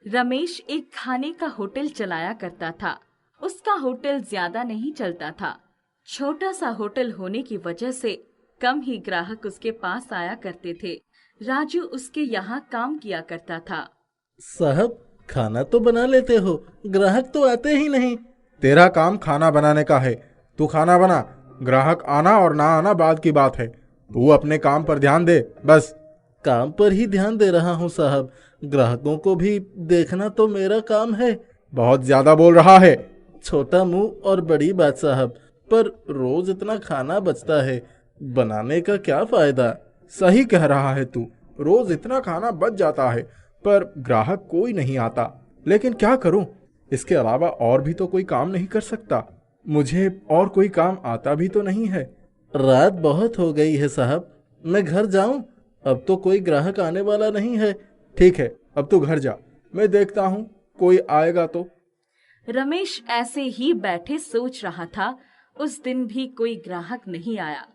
रमेश एक खाने का होटल चलाया करता था। उसका होटल ज्यादा नहीं चलता था। छोटा सा होटल होने की वजह से कम ही ग्राहक उसके पास आया करते थे। राजू उसके यहाँ काम किया करता था। साहब, खाना तो बना लेते हो, ग्राहक तो आते ही नहीं। तेरा काम खाना बनाने का है। तू खाना बना। ग्राहक आना और ना आना बाद की बात है। तू अपने काम पर ध्यान दे बस। काम पर ही ध्यान दे रहा हूँ साहब, ग्राहकों को भी देखना तो मेरा काम है। बहुत ज्यादा बोल रहा है। छोटा मुंह और बड़ी बात साहब, पर रोज इतना खाना बचता है, बनाने का क्या फायदा। सही कह रहा है तू। रोज इतना खाना बच जाता है पर ग्राहक कोई नहीं आता। लेकिन क्या करूं? इसके अलावा और भी तो कोई काम नहीं कर सकता। मुझे और कोई काम आता भी तो नहीं है। रात बहुत हो गई है साहब, मैं घर जाऊं? अब तो कोई ग्राहक आने वाला नहीं है। ठीक है, अब तू घर जा। मैं देखता हूं कोई आएगा तो। रमेश ऐसे ही बैठे सोच रहा था। उस दिन भी कोई ग्राहक नहीं आया।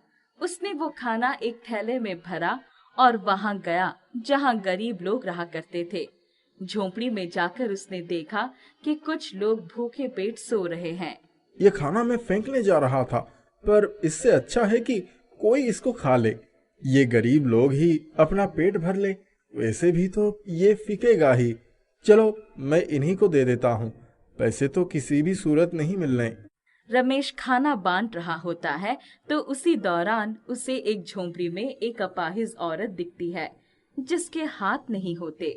उसने वो खाना एक थैले में भरा और वहां गया जहां गरीब लोग रहा करते थे। झोपड़ी में जाकर उसने देखा कि कुछ लोग भूखे पेट सो रहे हैं। ये खाना मैं फेंकने जा रहा था, पर इससे अच्छा है कि कोई इसको खा ले। ये गरीब लोग ही अपना पेट भर ले। वैसे भी तो ये फिकेगा ही। चलो, मैं इन्हीं को दे देता हूँ। पैसे तो किसी भी सूरत नहीं मिलने। रमेश खाना बांट रहा होता है तो उसी दौरान उसे एक झोंपड़ी में एक अपाहिज औरत दिखती है जिसके हाथ नहीं होते।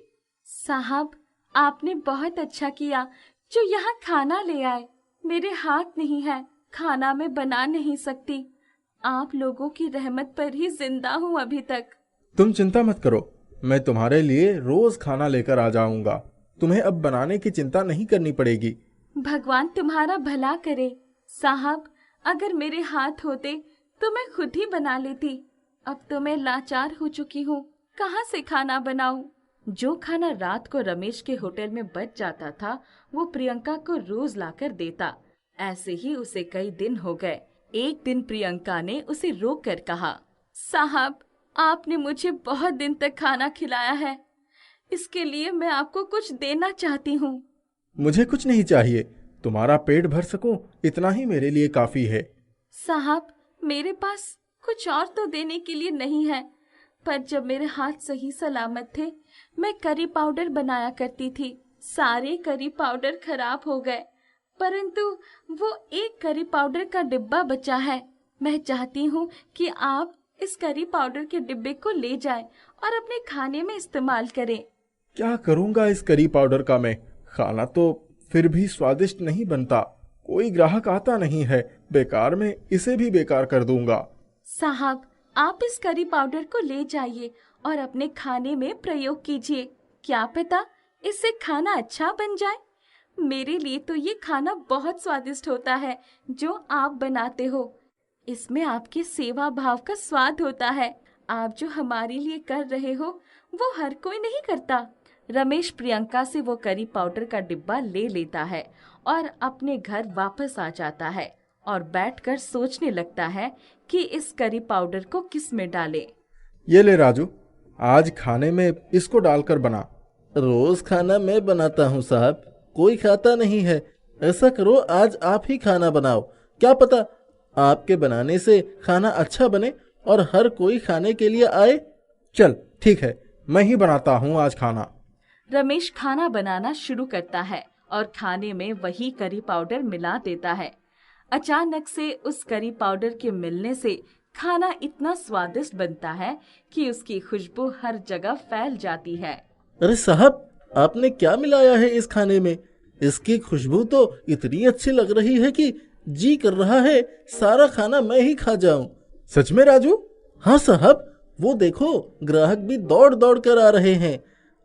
साहब, आपने बहुत अच्छा किया जो यहाँ खाना ले आए। मेरे हाथ नहीं है, खाना मैं बना नहीं सकती। आप लोगों की रहमत पर ही जिंदा हूँ अभी तक। तुम चिंता मत करो, मैं तुम्हारे लिए रोज खाना लेकर आ जाऊंगा। तुम्हें अब बनाने की चिंता नहीं करनी पड़ेगी। भगवान तुम्हारा भला करे। साहब, अगर मेरे हाथ होते तो मैं खुद ही बना लेती। अब तो मैं लाचार हो चुकी हूँ, कहाँ से खाना बनाऊं? जो खाना रात को रमेश के होटल में बच जाता था वो प्रियंका को रोज लाकर देता। ऐसे ही उसे कई दिन हो गए। एक दिन प्रियंका ने उसे रोक कर कहा, साहब, आपने मुझे बहुत दिन तक खाना खिलाया है, इसके लिए मैं आपको कुछ देना चाहती हूँ। मुझे कुछ नहीं चाहिए। तुम्हारा पेट भर सकूं इतना ही मेरे लिए काफी है। साहब, मेरे पास कुछ और तो देने के लिए नहीं है, पर जब मेरे हाथ सही सलामत थे मैं करी पाउडर बनाया करती थी। सारे करी पाउडर खराब हो गए, परंतु वो एक करी पाउडर का डिब्बा बचा है। मैं चाहती हूँ कि आप इस करी पाउडर के डिब्बे को ले जाएं और अपने खाने में इस्तेमाल करें। क्या करूंगा इस करी पाउडर का मैं? खाना तो फिर भी स्वादिष्ट नहीं बनता। कोई ग्राहक आता नहीं है। बेकार में इसे भी बेकार कर दूंगा। साहब, आप इस करी पाउडर को ले जाइए और अपने खाने में प्रयोग कीजिए। क्या पता इससे खाना अच्छा बन जाए। मेरे लिए तो ये खाना बहुत स्वादिष्ट होता है जो आप बनाते हो। इसमें आपके सेवा भाव का स्वाद होता है। आप जो हमारे लिए कर रहे हो वो हर कोई नहीं करता। रमेश प्रियंका से वो करी पाउडर का डिब्बा ले लेता है और अपने घर वापस आ जाता है और बैठकर सोचने लगता है कि इस करी पाउडर को किस में डाले। ये ले राजू, आज खाने में इसको डालकर बना। रोज खाना मैं बनाता हूँ साहब, कोई खाता नहीं है। ऐसा करो, आज आप ही खाना बनाओ। क्या पता आपके बनाने से खाना अच्छा बने और हर कोई खाने के लिए आए। चल ठीक है, मैं ही बनाता हूँ आज खाना। रमेश खाना बनाना शुरू करता है और खाने में वही करी पाउडर मिला देता है। अचानक से उस करी पाउडर के मिलने से खाना इतना स्वादिष्ट बनता है कि उसकी खुशबू हर जगह फैल जाती है। अरे साहब, आपने क्या मिलाया है इस खाने में? इसकी खुशबू तो इतनी अच्छी लग रही है कि जी कर रहा है सारा खाना मैं ही खा जाऊं। सच में राजू? हाँ साहब, वो देखो, ग्राहक भी दौड़ दौड़ कर आ रहे हैं।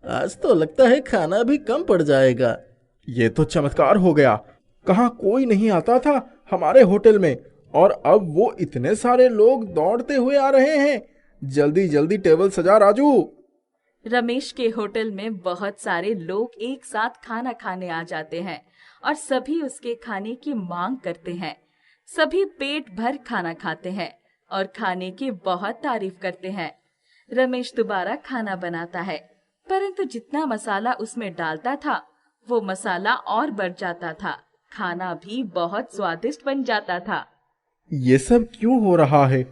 आज तो लगता है खाना भी कम पड़ जाएगा। ये तो चमत्कार हो गया। कहाँ कोई नहीं आता था हमारे होटल में, और अब वो इतने सारे लोग दौड़ते हुए आ रहे हैं। जल्दी जल्दी टेबल सजा राजू। रमेश के होटल में बहुत सारे लोग एक साथ खाना खाने आ जाते हैं और सभी उसके खाने की मांग करते हैं। सभी पेट भर खाना खाते हैं और खाने की बहुत तारीफ करते हैं। रमेश दोबारा खाना बनाता है, परंतु जितना मसाला उसमें डालता था वो मसाला और बढ़ जाता था। खाना भी बहुत स्वादिष्ट बन जाता था। ये सब क्यों हो रहा है?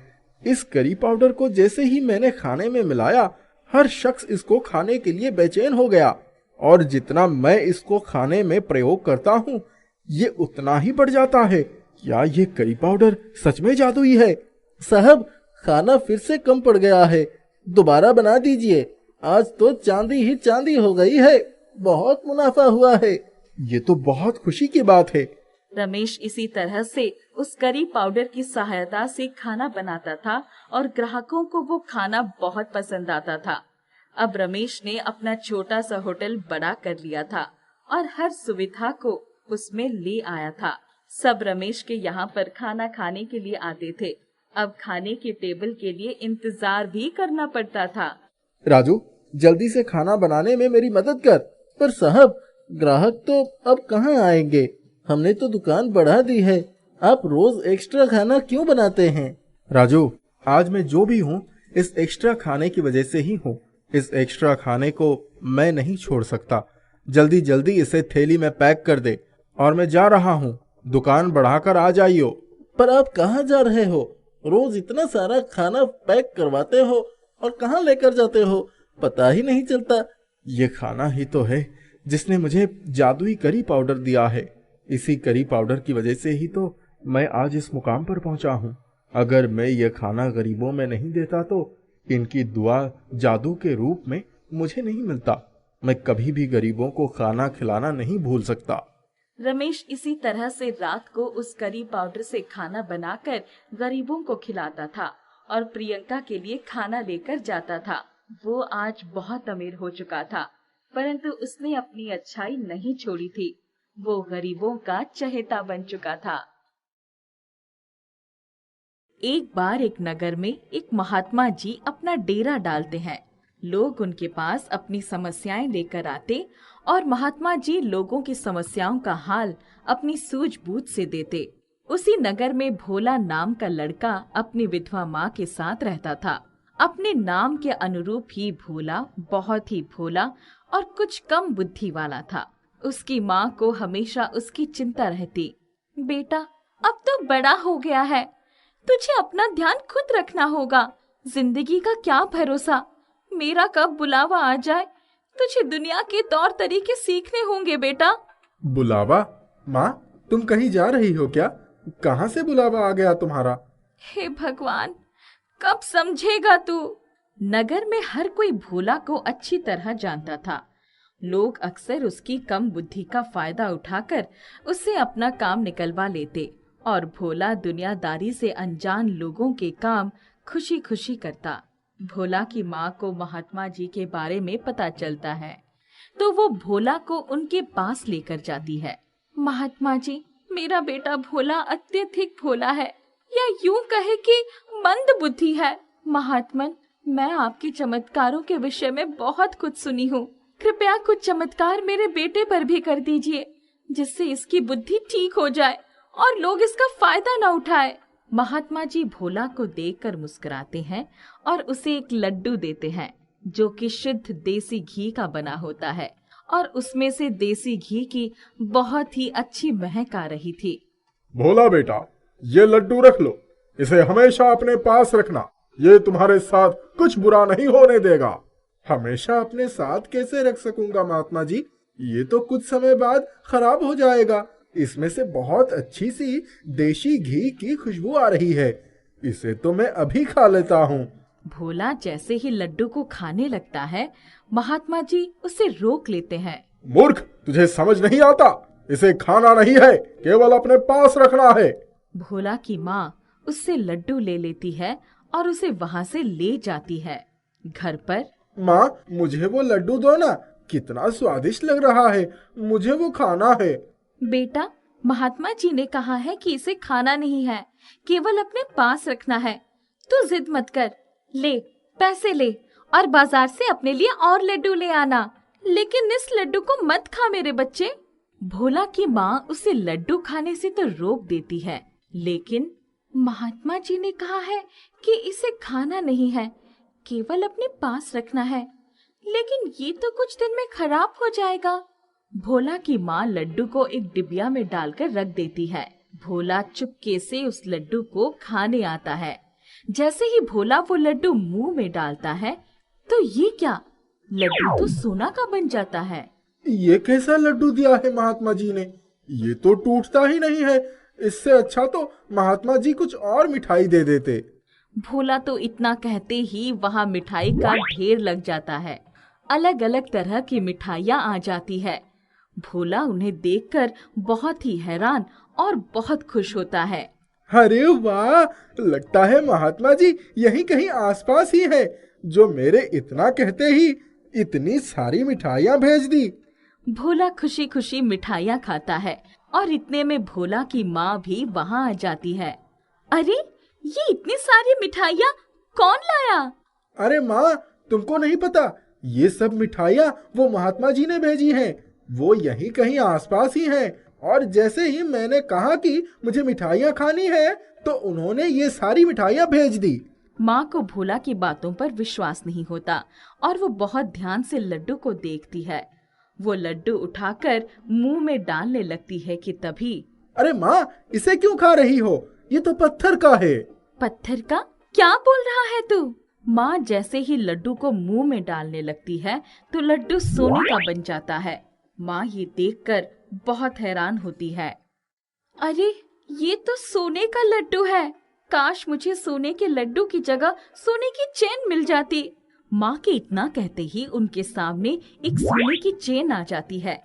इस करी पाउडर को जैसे ही मैंने खाने में मिलाया, हर शख्स इसको खाने के लिए बेचैन हो गया, और जितना मैं इसको खाने में प्रयोग करता हूँ ये उतना ही बढ़ जाता है। क्या ये करी पाउडर सच में जादुई है? साहब, खाना फिर से कम पड़ गया है, दोबारा बना दीजिए। आज तो चांदी ही चांदी हो गई है, बहुत मुनाफा हुआ है। ये तो बहुत खुशी की बात है। रमेश इसी तरह से उस करी पाउडर की सहायता से खाना बनाता था और ग्राहकों को वो खाना बहुत पसंद आता था। अब रमेश ने अपना छोटा सा होटल बड़ा कर लिया था और हर सुविधा को उसमें ले आया था। सब रमेश के यहाँ पर खाना खाने के लिए आते थे। अब खाने के टेबल के लिए इंतजार भी करना पड़ता था। राजू, जल्दी से खाना बनाने में मेरी मदद कर। पर साहब, ग्राहक तो अब कहाँ आएंगे? हमने तो दुकान बढ़ा दी है, आप रोज एक्स्ट्रा खाना क्यों बनाते हैं? राजू, आज मैं जो भी हूँ इस एक्स्ट्रा खाने की वजह से ही हूँ। इस एक्स्ट्रा खाने को मैं नहीं छोड़ सकता। जल्दी जल्दी इसे थैली में पैक कर दे और मैं जा रहा हूँ। दुकान बढ़ाकर आ जाइयो। पर आप कहाँ जा रहे हो? रोज इतना सारा खाना पैक करवाते हो और कहाँ लेकर जाते हो, पता ही नहीं चलता। ये खाना ही तो है जिसने मुझे जादुई करी पाउडर दिया है। इसी करी पाउडर की वजह से ही तो मैं आज इस मुकाम पर पहुंचा हूँ। अगर मैं ये खाना गरीबों में नहीं देता तो इनकी दुआ जादू के रूप में मुझे नहीं मिलता। मैं कभी भी गरीबों को खाना खिलाना नहीं भूल सकता। रमेश इसी तरह से रात को उस करी पाउडर से खाना बनाकर गरीबों को खिलाता था और प्रियंका के लिए खाना लेकर जाता था। वो आज बहुत अमीर हो चुका था, परंतु उसने अपनी अच्छाई नहीं छोड़ी थी। वो गरीबों का चहेता बन चुका था। एक बार एक नगर में एक महात्मा जी अपना डेरा डालते हैं। लोग उनके पास अपनी समस्याएं लेकर आते और महात्मा जी लोगों की समस्याओं का हाल अपनी सूझबूझ से देते। उसी नगर में भोला नाम का लड़का अपनी विधवा माँ के साथ रहता था। अपने नाम के अनुरूप ही भोला बहुत ही भोला और कुछ कम बुद्धि वाला था। उसकी माँ को हमेशा उसकी चिंता रहती। बेटा, अब तो बड़ा हो गया है, तुझे अपना ध्यान खुद रखना होगा। जिंदगी का क्या भरोसा, मेरा कब बुलावा आ जाए। तुझे दुनिया के तौर तरीके सीखने होंगे बेटा। बुलावा? माँ, तुम कहीं जा रही हो क्या? कहाँ से बुलावा आ गया तुम्हारा? हे भगवान, कब समझेगा तू। नगर में हर कोई भोला को अच्छी तरह जानता था। लोग अक्सर उसकी कम बुद्धि का फायदा उठाकर उससे अपना काम निकलवा लेते और भोला दुनियादारी से अनजान लोगों के काम खुशी खुशी करता। भोला की माँ को महात्मा जी के बारे में पता चलता है तो वो भोला को उनके पास लेकर जाती है। महात्मा जी, मेरा बेटा भोला अत्यधिक भोला है, या यूं कहे कि मंद बुद्धि है। महात्मन, मैं आपके चमत्कारों के विषय में बहुत कुछ सुनी हूँ। कृपया कुछ चमत्कार मेरे बेटे पर भी कर दीजिए, जिससे इसकी बुद्धि ठीक हो जाए और लोग इसका फायदा न उठाए। महात्मा जी भोला को देखकर मुस्कुराते हैं और उसे एक लड्डू देते हैं जो कि शुद्ध देसी घी का बना होता है और उसमें से देसी घी की बहुत ही अच्छी महक आ रही थी। भोला बेटा, ये लड्डू रख लो, इसे हमेशा अपने पास रखना। ये तुम्हारे साथ कुछ बुरा नहीं होने देगा। हमेशा अपने साथ कैसे रख सकूंगा महात्मा जी? ये तो कुछ समय बाद खराब हो जाएगा। इसमें से बहुत अच्छी सी देशी घी की खुशबू आ रही है, इसे तो मैं अभी खा लेता हूँ। भोला जैसे ही लड्डू को खाने लगता है, महात्मा जी उसे रोक लेते हैं। मूर्ख, तुझे समझ नहीं आता, इसे खाना नहीं है, केवल अपने पास रखना है। भोला की माँ उससे लड्डू ले लेती है और उसे वहाँ से ले जाती है। घर पर, माँ, मुझे वो लड्डू दो ना, कितना स्वादिष्ट लग रहा है, मुझे वो खाना है। बेटा, महात्मा जी ने कहा है कि इसे खाना नहीं है, केवल अपने पास रखना है। तू जिद मत कर, ले पैसे ले और बाजार से अपने लिए और लड्डू ले आना, लेकिन इस लड्डू को मत खा मेरे बच्चे। भोला की माँ उसे लड्डू खाने से तो रोक देती है, लेकिन महात्मा जी ने कहा है कि इसे खाना नहीं है, केवल अपने पास रखना है। लेकिन ये तो कुछ दिन में खराब हो जाएगा। भोला की माँ लड्डू को एक डिबिया में डालकर रख देती है। भोला चुपके से उस लड्डू को खाने आता है। जैसे ही भोला वो लड्डू मुंह में डालता है तो ये क्या, लड्डू तो सोना का बन जाता है। ये कैसा लड्डू दिया है महात्मा जी ने? ये तो टूटता ही नहीं है। इससे अच्छा तो महात्मा जी कुछ और मिठाई दे देते। भोला तो इतना कहते ही वहाँ मिठाई का ढेर लग जाता है। अलग अलग तरह की मिठाइयाँ आ जाती है। भोला उन्हें देखकर बहुत ही हैरान और बहुत खुश होता है। अरे वाह, लगता है महात्मा जी यहीं कहीं आसपास ही है, जो मेरे इतना कहते ही इतनी सारी मिठाइयाँ भेज दी। भोला खुशी खुशी मिठाइयाँ खाता है और इतने में भोला की माँ भी वहाँ आ जाती है। अरे, ये इतनी सारी मिठाइयाँ कौन लाया? अरे माँ, तुमको नहीं पता, ये सब मिठाइयाँ वो महात्मा जी ने भेजी हैं। वो यहीं कहीं आसपास ही हैं, और जैसे ही मैंने कहा कि मुझे मिठाइयाँ खानी है तो उन्होंने ये सारी मिठाइयाँ भेज दी। माँ को भोला की बातों पर विश्वास नहीं होता और वो बहुत ध्यान से लड्डू को देखती है। वो लड्डू उठाकर मुंह में डालने लगती है कि तभी, अरे माँ, इसे क्यों खा रही हो? ये तो पत्थर का है। पत्थर का? क्या बोल रहा है तू? माँ जैसे ही लड्डू को मुंह में डालने लगती है तो लड्डू सोने का बन जाता है। माँ ये देखकर बहुत हैरान होती है। अरे, ये तो सोने का लड्डू है। काश मुझे सोने के लड्डू की जगह सोने की चेन मिल जाती। माँ के इतना कहते ही उनके सामने एक सोने की चेन आ जाती है।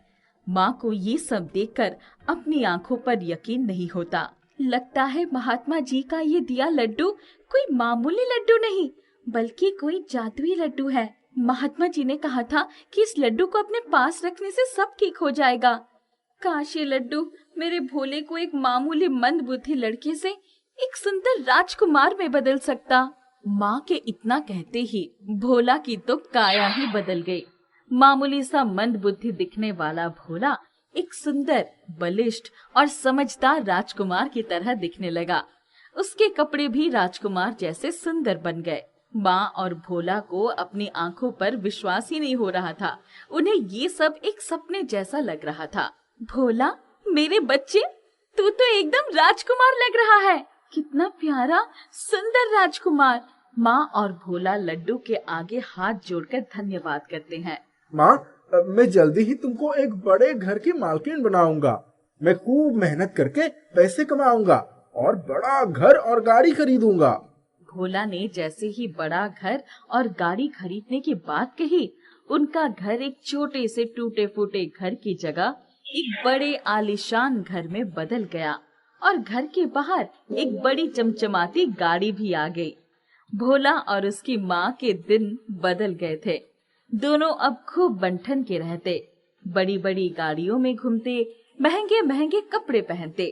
माँ को ये सब देखकर अपनी आंखों पर यकीन नहीं होता। लगता है महात्मा जी का ये दिया लड्डू कोई मामूली लड्डू नहीं, बल्कि कोई जादुई लड्डू है। महात्मा जी ने कहा था कि इस लड्डू को अपने पास रखने से सब ठीक हो जाएगा। काश ये लड्डू मेरे भोले को एक मामूली मंदबुद्धि लड़के से एक सुंदर राजकुमार में बदल सकता। माँ के इतना कहते ही भोला की तो काया ही बदल गई। मामूली सा मंदबुद्धि दिखने वाला भोला एक सुंदर, बलिष्ठ और समझदार राजकुमार की तरह दिखने लगा। उसके कपड़े भी राजकुमार जैसे सुंदर बन गए। माँ और भोला को अपनी आंखों पर विश्वास ही नहीं हो रहा था। उन्हें ये सब एक सपने जैसा लग रहा था। भोला, मेरे बच्चे, तू तो एकदम राजकुमार लग रहा है। कितना प्यारा, सुंदर राजकुमार। माँ और भोला लड्डू के आगे हाथ जोड़कर धन्यवाद करते हैं। माँ, मैं जल्दी ही तुमको एक बड़े घर की मालकिन बनाऊंगा। मैं खूब मेहनत करके पैसे कमाऊंगा और बड़ा घर और गाड़ी खरीदूंगा। भोला ने जैसे ही बड़ा घर और गाड़ी खरीदने की बात कही, उनका घर एक छोटे से टूटे फूटे घर की जगह एक बड़े आलीशान घर में बदल गया और घर के बाहर एक बड़ी चमचमाती गाड़ी भी आ गई। भोला और उसकी माँ के दिन बदल गए थे। दोनों अब खूब बंठन के रहते, बड़ी बड़ी गाड़ियों में घूमते, महंगे महंगे कपड़े पहनते।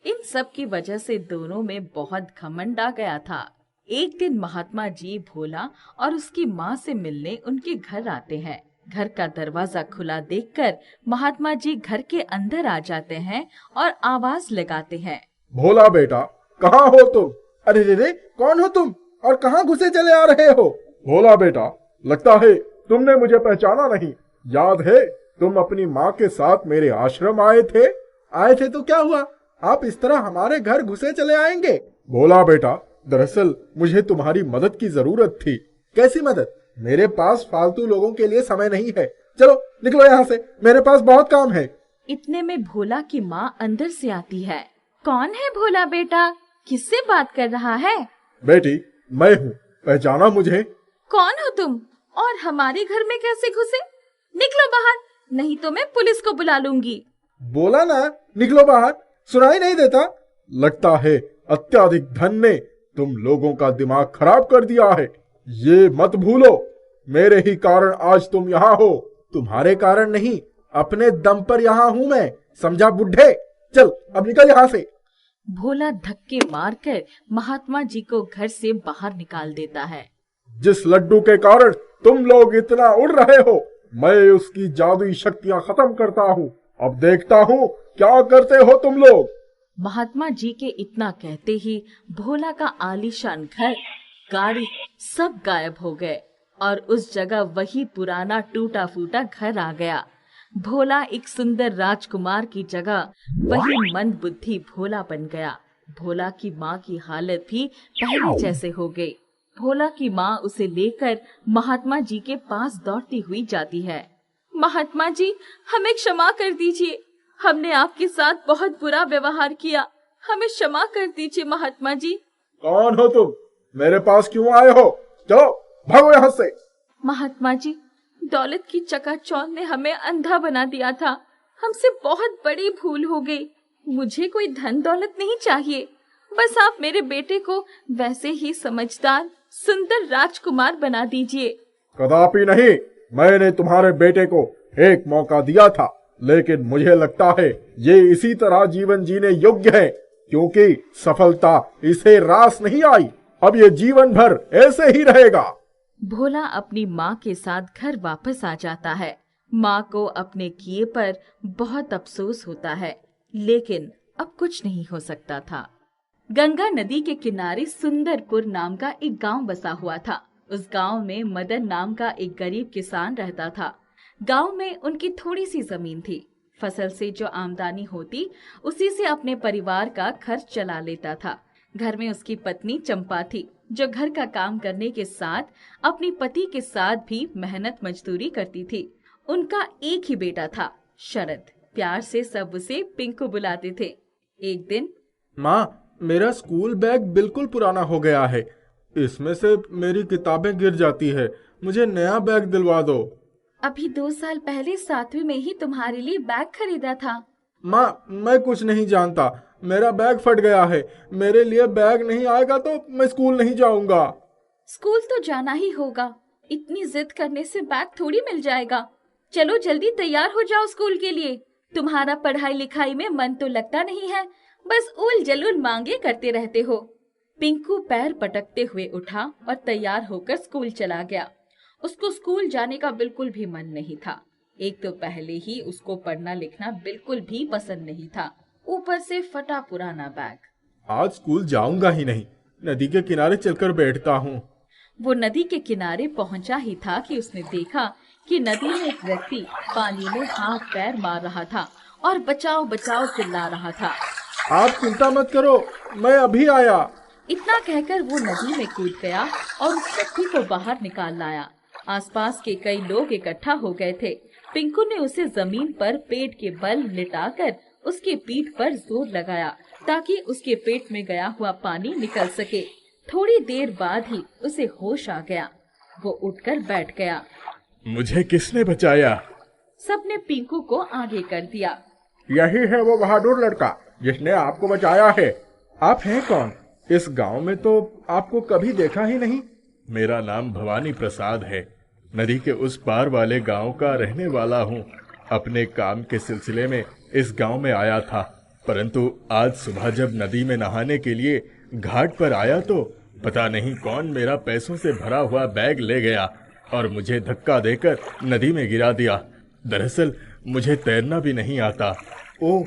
इन सब की वजह से दोनों में बहुत घमंड आ गया था। एक दिन महात्मा जी भोला और उसकी माँ से मिलने उनके घर आते हैं। घर का दरवाजा खुला देखकर महात्मा जी घर के अंदर आ जाते हैं और आवाज लगाते हैं, भोला बेटा, कहाँ हो तुम? अरे रे रे, कौन हो तुम और कहाँ घुसे चले आ रहे हो? भोला बेटा, लगता है तुमने मुझे पहचाना नहीं। याद है तुम अपनी माँ के साथ मेरे आश्रम आए थे? आए थे तो क्या हुआ? आप इस तरह हमारे घर घुसे चले आएंगे? भोला बेटा, दरअसल मुझे तुम्हारी मदद की जरूरत थी। कैसी मदद? मेरे पास फालतू लोगों के लिए समय नहीं है। चलो निकलो यहाँ से, मेरे पास बहुत काम है। इतने में भोला की माँ अंदर से आती है। कौन है भोला बेटा? किससे बात कर रहा है? बेटी, मैं हूँ, पहचाना मुझे? कौन हो तुम और हमारे घर में कैसे घुसे? निकलो बाहर, नहीं तो मैं पुलिस को बुला लूंगी। बोला ना, निकलो बाहर, सुनाई नहीं देता? लगता है अत्याधिक धन ने तुम लोगों का दिमाग खराब कर दिया है। ये मत भूलो, मेरे ही कारण आज तुम यहाँ हो। तुम्हारे कारण नहीं, अपने दम पर यहाँ हूँ मैं, समझा बुढ़े? चल अब निकल यहाँ से। भोला धक्के मारकर महात्मा जी को घर से बाहर निकाल देता है। जिस लड्डू के कारण तुम लोग इतना उड़ रहे हो, मैं उसकी जादुई शक्तियाँ खत्म करता हूँ। अब देखता हूँ क्या करते हो तुम लोग। महात्मा जी के इतना कहते ही भोला का आलीशान घर, गाड़ी सब गायब हो गए और उस जगह वही पुराना टूटा फूटा घर आ गया। भोला एक सुंदर राजकुमार की जगह वही मंद बुद्धि भोला बन गया। भोला की माँ की हालत भी पहले जैसे हो गई। भोला की माँ उसे लेकर महात्मा जी के पास दौड़ती हुई जाती है। महात्मा जी, हमें क्षमा कर दीजिए, हमने आपके साथ बहुत बुरा व्यवहार किया, हमें क्षमा कर दीजिए महात्मा जी। कौन हो तुम? मेरे पास क्यों आए हो? चलो भागो यहाँ से। महात्मा जी, दौलत की चकाचौंध ने हमें अंधा बना दिया था, हमसे बहुत बड़ी भूल हो गई। मुझे कोई धन दौलत नहीं चाहिए, बस आप मेरे बेटे को वैसे ही समझदार सुंदर राजकुमार बना दीजिए। कदापि नहीं। मैंने तुम्हारे बेटे को एक मौका दिया था, लेकिन मुझे लगता है ये इसी तरह जीवन जीने योग्य है, क्योंकि सफलता इसे रास नहीं आई। अब ये जीवन भर ऐसे ही रहेगा। भोला अपनी माँ के साथ घर वापस आ जाता है। माँ को अपने किए पर बहुत अफसोस होता है, लेकिन अब कुछ नहीं हो सकता था। गंगा नदी के किनारे सुंदरपुर नाम का एक गांव बसा हुआ था। उस गांव में मदन नाम का एक गरीब किसान रहता था। गांव में उनकी थोड़ी सी जमीन थी। फसल से जो आमदनी होती उसी से अपने परिवार का खर्च चला लेता था। घर में उसकी पत्नी चंपा थी, जो घर का काम करने के साथ अपने पति के साथ भी मेहनत मजदूरी करती थी। उनका एक ही बेटा था, शरद। प्यार से सब उसे पिंकू बुलाते थे। एक दिन, माँ, मेरा स्कूल बैग बिल्कुल पुराना हो गया है, इसमें से मेरी किताबें गिर जाती है, मुझे नया बैग दिलवा दो। अभी 2 साल पहले 7वीं में ही तुम्हारे लिए बैग खरीदा था। माँ, मैं कुछ नहीं जानता, मेरा बैग फट गया है, मेरे लिए बैग नहीं आएगा तो मैं स्कूल नहीं जाऊंगा। स्कूल तो जाना ही होगा, इतनी जिद करने से बैग थोड़ी मिल जाएगा। चलो जल्दी तैयार हो जाओ स्कूल के लिए। तुम्हारा पढ़ाई लिखाई में मन तो लगता नहीं है, बस उल जलूल मांगे करते रहते हो। पिंकू पैर पटकते हुए उठा और तैयार होकर स्कूल चला गया। उसको स्कूल जाने का बिल्कुल भी मन नहीं था। एक तो पहले ही उसको पढ़ना लिखना बिल्कुल भी पसंद नहीं था, ऊपर से फटा पुराना बैग। आज स्कूल जाऊंगा ही नहीं, नदी के किनारे चलकर बैठता हूँ। वो नदी के किनारे पहुंचा ही था कि उसने देखा कि नदी में एक व्यक्ति पानी में हाथ पैर मार रहा था और बचाओ बचाओ चिल्ला रहा था। आप चिंता मत करो, मैं अभी आया। इतना कहकर वो नदी में कूद गया और उस व्यक्ति को बाहर निकाल लाया। आसपास के कई लोग इकट्ठा हो गए थे। पिंकू ने उसे जमीन पर पेट के बल लिटाकर उसके पीठ पर जोर लगाया ताकि उसके पेट में गया हुआ पानी निकल सके। थोड़ी देर बाद ही उसे होश आ गया। वो उठकर बैठ गया। मुझे किसने बचाया? सबने पिंकू को आगे कर दिया। यही है वो बहादुर लड़का जिसने आपको बचाया है। आप हैं कौन? इस गांव में तो आपको कभी देखा ही नहीं। मेरा नाम भवानी प्रसाद है, नदी के उस पार वाले गांव का रहने वाला हूँ। अपने काम के सिलसिले में इस गांव में आया था, परंतु आज सुबह जब नदी में नहाने के लिए घाट पर आया तो पता नहीं कौन मेरा पैसों से भरा हुआ बैग ले गया और मुझे धक्का देकर नदी में गिरा दिया। दरअसल मुझे तैरना भी नहीं आता। ओह,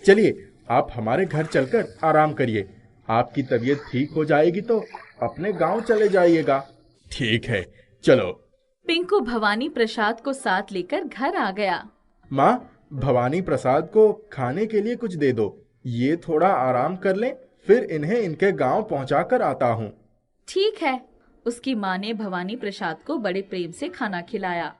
चलिए आप हमारे घर चलकर आराम करिए। आपकी तबीयत ठीक हो जाएगी तो अपने गांव चले जाइएगा। ठीक है, चलो। पिंकू भवानी प्रसाद को साथ लेकर घर आ गया। माँ, भवानी प्रसाद को खाने के लिए कुछ दे दो। ये थोड़ा आराम कर लें, फिर इन्हें इनके गांव पहुंचा कर आता हूँ। ठीक है। उसकी माँ ने भवानी प्रसाद को बड़े प्रेम से खाना खिलाया।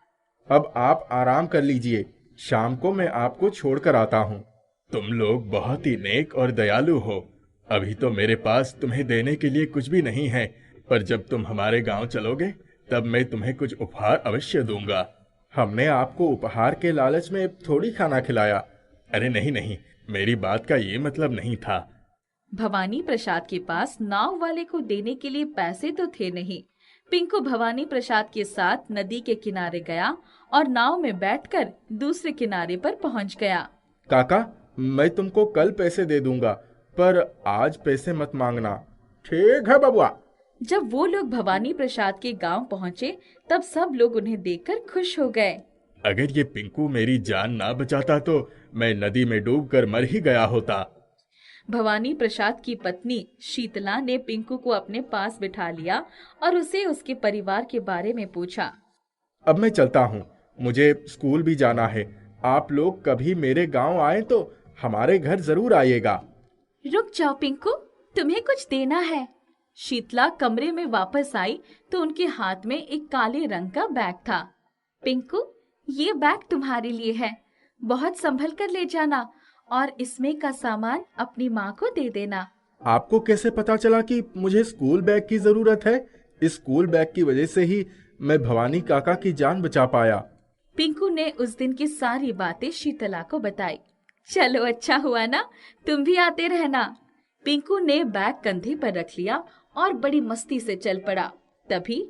अब आप आराम कर लीजिए, शाम को मैं आपको छोड़कर आता हूँ। तुम लोग बहुत ही नेक और दयालु हो। अभी तो मेरे पास तुम्हें देने के लिए कुछ भी नहीं है, पर जब तुम हमारे गांव चलोगे तब मैं तुम्हें कुछ उपहार अवश्य दूंगा। हमने आपको उपहार के लालच में थोड़ी खाना खिलाया। अरे नहीं नहीं, मेरी बात का ये मतलब नहीं था। भवानी प्रसाद के पास नाव वाले को देने के लिए पैसे तो थे नहीं। पिंकू भवानी प्रसाद के साथ नदी के किनारे गया और नाव में बैठकर दूसरे किनारे पर पहुंच गया। काका, मैं तुमको कल पैसे दे दूंगा, पर आज पैसे मत मांगना। ठीक है बबुआ। जब वो लोग भवानी प्रसाद के गांव पहुंचे तब सब लोग उन्हें देखकर खुश हो गए। अगर ये पिंकू मेरी जान ना बचाता तो मैं नदी में डूबकर मर ही गया होता। भवानी प्रसाद की पत्नी शीतला ने पिंकू को अपने पास बिठा लिया और उसे उसके परिवार के बारे में पूछा। अब मैं चलता हूँ, मुझे स्कूल भी जाना है। आप लोग कभी मेरे गांव आए तो हमारे घर जरूर आइएगा। रुक जाओ पिंकू, तुम्हें कुछ देना है। शीतला कमरे में वापस आई तो उनके हाथ में एक काले रंग का बैग था। पिंकू, ये बैग तुम्हारे लिए है, बहुत संभल कर ले जाना और इसमें का सामान अपनी माँ को दे देना। आपको कैसे पता चला कि मुझे स्कूल बैग की जरूरत है? इस स्कूल बैग की वजह से ही मैं भवानी काका की जान बचा पाया। पिंकू ने उस दिन की सारी बातें शीतला को बताई। चलो अच्छा हुआ ना, तुम भी आते रहना। पिंकू ने बैग कंधे पर रख लिया और बड़ी मस्ती से चल पड़ा। तभी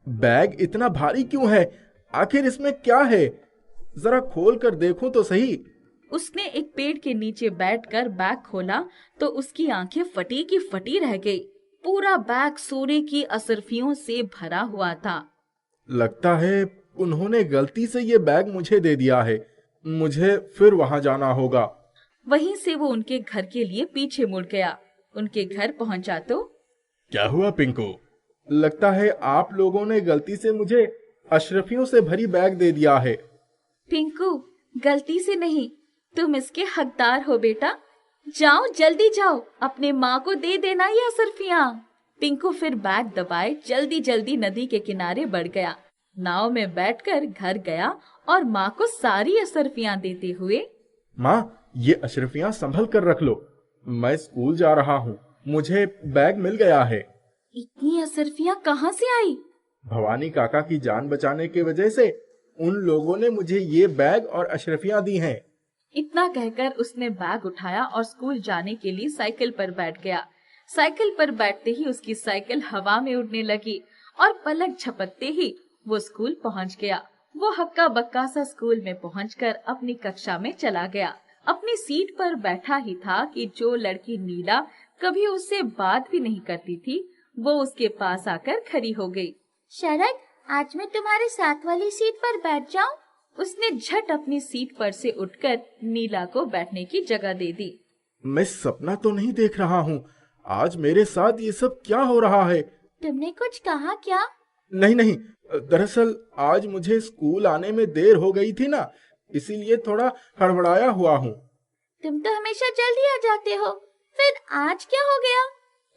बैग इतना भारी क्यों है? आखिर इसमें क्या है? जरा खोल कर देखूं तो सही। उसने एक पेड़ के नीचे बैठकर बैग खोला तो उसकी आंखें फटी की फटी रह गई। पूरा बैग सोने की असरफियों से भरा हुआ था। लगता है उन्होंने गलती से ये बैग मुझे दे दिया है। मुझे फिर वहां जाना होगा। वहीं से वो उनके घर के लिए पीछे मुड़ गया। उनके घर पहुंचा तो क्या हुआ पिंकू? लगता है आप लोगों ने गलती से मुझे अशरफियों से भरी बैग दे दिया है। पिंकू, गलती से नहीं, तुम इसके हकदार हो बेटा। जाओ जल्दी जाओ, अपने माँ को दे देना ये असरफियाँ। पिंकू फिर बैग दबाए जल्दी जल्दी नदी के किनारे बढ़ गया। नाव में बैठकर घर गया और माँ को सारी असरफियाँ देते हुए, माँ, ये अशरफियाँ संभल कर रख लो। मैं स्कूल जा रहा हूँ, मुझे बैग मिल गया है। इतनी असरफियाँ कहाँ से आई? भवानी काका की जान बचाने की वजह से उन लोगों ने मुझे ये बैग और अशरफियाँ दी हैं। इतना कहकर उसने बैग उठाया और स्कूल जाने के लिए साइकिल पर बैठ गया। साइकिल पर बैठते ही उसकी साइकिल हवा में उड़ने लगी और पलक झपकते ही वो स्कूल पहुंच गया। वो हक्का बक्का सा स्कूल में पहुंचकर अपनी कक्षा में चला गया। अपनी सीट पर बैठा ही था कि जो लड़की नीला कभी उससे बात भी नहीं करती थी, वो उसके पास आकर खड़ी हो गई। शरद, आज मैं तुम्हारे साथ वाली सीट पर बैठ जाऊं? उसने झट अपनी सीट पर से उठकर नीला को बैठने की जगह दे दी। मैं सपना तो नहीं देख रहा हूँ। आज मेरे साथ ये सब क्या हो रहा है? तुमने कुछ कहा क्या? नहीं नहीं, दरअसल आज मुझे स्कूल आने में देर हो गई थी ना, इसीलिए थोड़ा हड़बड़ाया हुआ हूँ। तुम तो हमेशा जल्दी आ जाते हो, फिर आज क्या हो गया?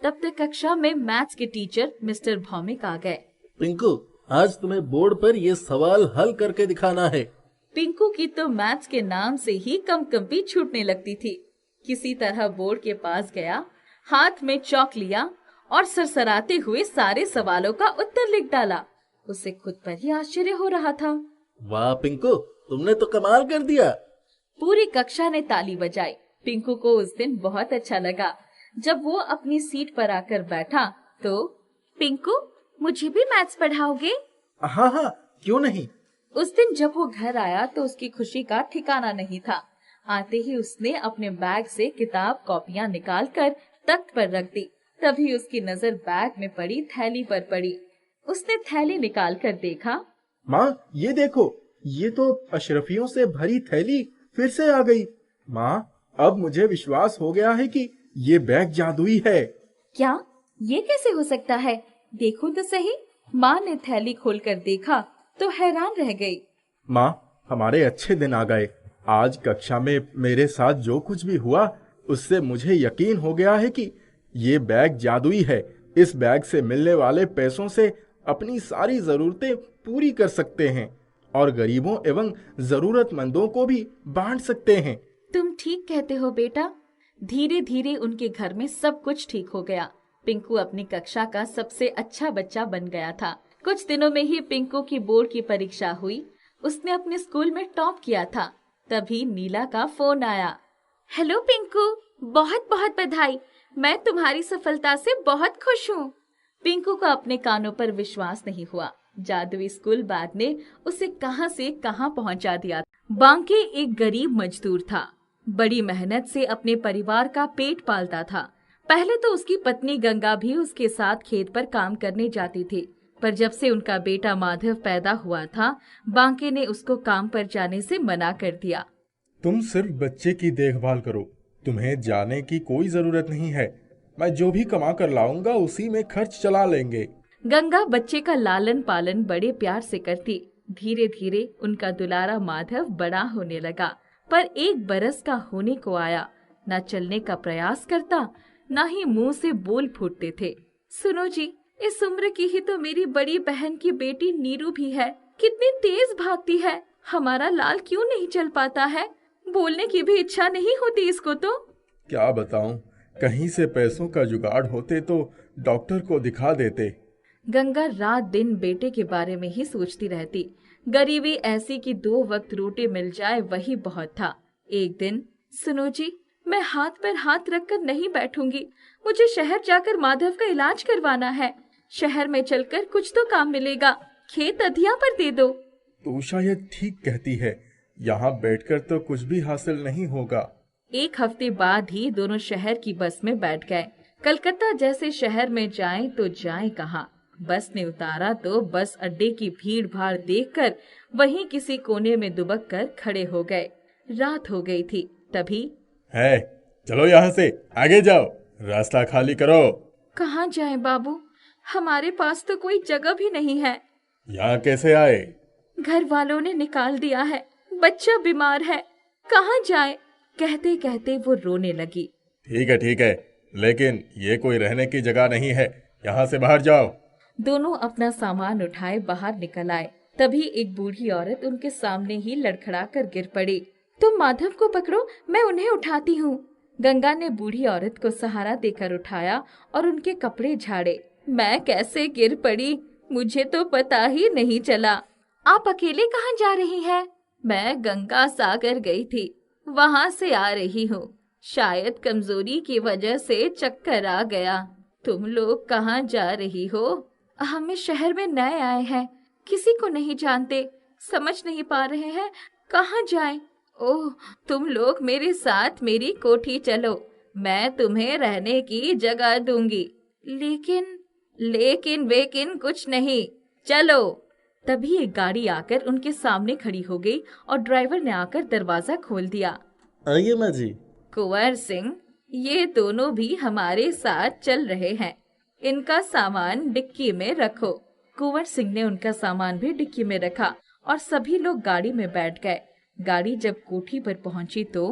तब तक कक्षा में मैथ्स के टीचर मिस्टर भौमिक आ गए। पिंकू, आज तुम्हें बोर्ड पर ये सवाल हल करके दिखाना है। पिंकू की तो मैथ्स के नाम से ही कंपी छूटने लगती थी। किसी तरह बोर्ड के पास गया, हाथ में चौक लिया और सरसराते हुए सारे सवालों का उत्तर लिख डाला। उसे खुद पर ही आश्चर्य हो रहा था। वाह पिंकू, तुमने तो कमाल कर दिया। पूरी कक्षा ने ताली बजाई। पिंकू को उस दिन बहुत अच्छा लगा। जब वो अपनी सीट पर आकर बैठा तो, पिंकू, मुझे भी मैथ्स पढ़ाओगे? हाँ हाँ, क्यों नहीं। उस दिन जब वो घर आया तो उसकी खुशी का ठिकाना नहीं था। आते ही उसने अपने बैग से किताब कॉपियां निकालकर तख्त पर रख दी। तभी उसकी नजर बैग में पड़ी थैली पर पड़ी। उसने थैली निकालकर देखा। माँ, ये देखो, ये तो अशरफियों से भरी थैली फिर से आ गई। माँ, अब मुझे विश्वास हो गया है कि ये बैग जादुई है। क्या? ये कैसे हो सकता है? देखो तो सही। माँ ने थैली खोलकर देखा तो हैरान रह गई। माँ, हमारे अच्छे दिन आ गए। आज कक्षा में मेरे साथ जो कुछ भी हुआ उससे मुझे यकीन हो गया है कि ये बैग जादुई है। इस बैग से मिलने वाले पैसों से अपनी सारी जरूरतें पूरी कर सकते हैं और गरीबों एवं जरूरतमंदों को भी बांट सकते हैं। तुम ठीक कहते हो बेटा। धीरे धीरे उनके घर में सब कुछ ठीक हो गया। पिंकू अपनी कक्षा का सबसे अच्छा बच्चा बन गया था। कुछ दिनों में ही पिंकू की बोर्ड की परीक्षा हुई। उसने अपने स्कूल में टॉप किया था। तभी नीला का फोन आया। हेलो पिंकू, बहुत बहुत बधाई। मैं तुम्हारी सफलता से बहुत खुश हूँ। पिंकू को अपने कानों पर विश्वास नहीं हुआ। जादुई स्कूल बैग ने उसे कहां से कहां पहुंचा दिया। बांके एक गरीब मजदूर था। बड़ी मेहनत से अपने परिवार का पेट पालता था। पहले तो उसकी पत्नी गंगा भी उसके साथ खेत पर काम करने जाती थी, पर जब से उनका बेटा माधव पैदा हुआ था, बांके ने उसको काम पर जाने से मना कर दिया। तुम सिर्फ बच्चे की देखभाल करो, तुम्हें जाने की कोई जरूरत नहीं है। मैं जो भी कमा कर लाऊंगा उसी में खर्च चला लेंगे। गंगा बच्चे का लालन पालन बड़े प्यार से करती। धीरे धीरे उनका दुलारा माधव बड़ा होने लगा, पर 1 बरस का होने को आया, न चलने का प्रयास करता, न ही मुंह से बोल फूटते थे। सुनो जी, इस उम्र की ही तो मेरी बड़ी बहन की बेटी नीरू भी है। कितनी तेज भागती है। हमारा लाल क्यों नहीं चल पाता है? बोलने की भी इच्छा नहीं होती इसको तो। क्या बताऊं, कहीं से पैसों का जुगाड़ होते तो डॉक्टर को दिखा देते। गंगा रात दिन बेटे के बारे में ही सोचती रहती। गरीबी ऐसी कि 2 वक्त रोटी मिल जाए वही बहुत था। एक दिन, सुनो जी, मैं हाथ पर हाथ रखकर नहीं बैठूंगी। मुझे शहर जाकर माधव का इलाज करवाना है। शहर में चलकर कुछ तो काम मिलेगा। खेत अधिया पर दे दो। तू शायद ठीक कहती है, यहाँ बैठकर तो कुछ भी हासिल नहीं होगा। 1 हफ्ते बाद ही दोनों शहर की बस में बैठ गए। कलकत्ता जैसे शहर में जाएं तो जाएं कहाँ। बस ने उतारा तो बस अड्डे की भीड़ भाड़ देखकर वहीं किसी कोने में दुबक कर खड़े हो गए। रात हो गई थी। तभी, है, चलो यहाँ से आगे जाओ, रास्ता खाली करो। कहाँ जाएं बाबू? हमारे पास तो कोई जगह भी नहीं है। यहाँ कैसे आए? घर वालों ने निकाल दिया है। बच्चा बीमार है। कहाँ जाएं? कहते कहते वो रोने लगी। ठीक है, लेकिन ये कोई रहने की जगह नहीं है, यहाँ से बाहर जाओ। दोनों अपना सामान उठाए बाहर निकल आए। तभी एक बूढ़ी औरत उनके सामने ही लड़खड़ा कर गिर पड़ी। तुम माधव को पकड़ो, मैं उन्हें उठाती हूँ। गंगा ने बूढ़ी औरत को सहारा देकर उठाया और उनके कपड़े झाड़े। मैं कैसे गिर पड़ी मुझे तो पता ही नहीं चला। आप अकेले कहाँ जा रही हैं? मैं गंगा सागर गई थी, वहाँ से आ रही हूँ। शायद कमजोरी की वजह से चक्कर आ गया। तुम लोग कहाँ जा रही हो? हम इस शहर में नए आए हैं, किसी को नहीं जानते, समझ नहीं पा रहे हैं कहाँ जाएं। ओह, तुम लोग मेरे साथ मेरी कोठी चलो, मैं तुम्हें रहने की जगह दूंगी। लेकिन वेकिन कुछ नहीं, चलो। तभी एक गाड़ी आकर उनके सामने खड़ी हो गई और ड्राइवर ने आकर दरवाजा खोल दिया। आइए माँ जी। कुंवर सिंह, ये दोनों भी हमारे साथ चल रहे हैं। इनका सामान डिक्की में रखो। कुंवर सिंह ने उनका सामान भी डिक्की में रखा और सभी लोग गाड़ी में बैठ गए। गाड़ी जब कोठी पर पहुंची तो,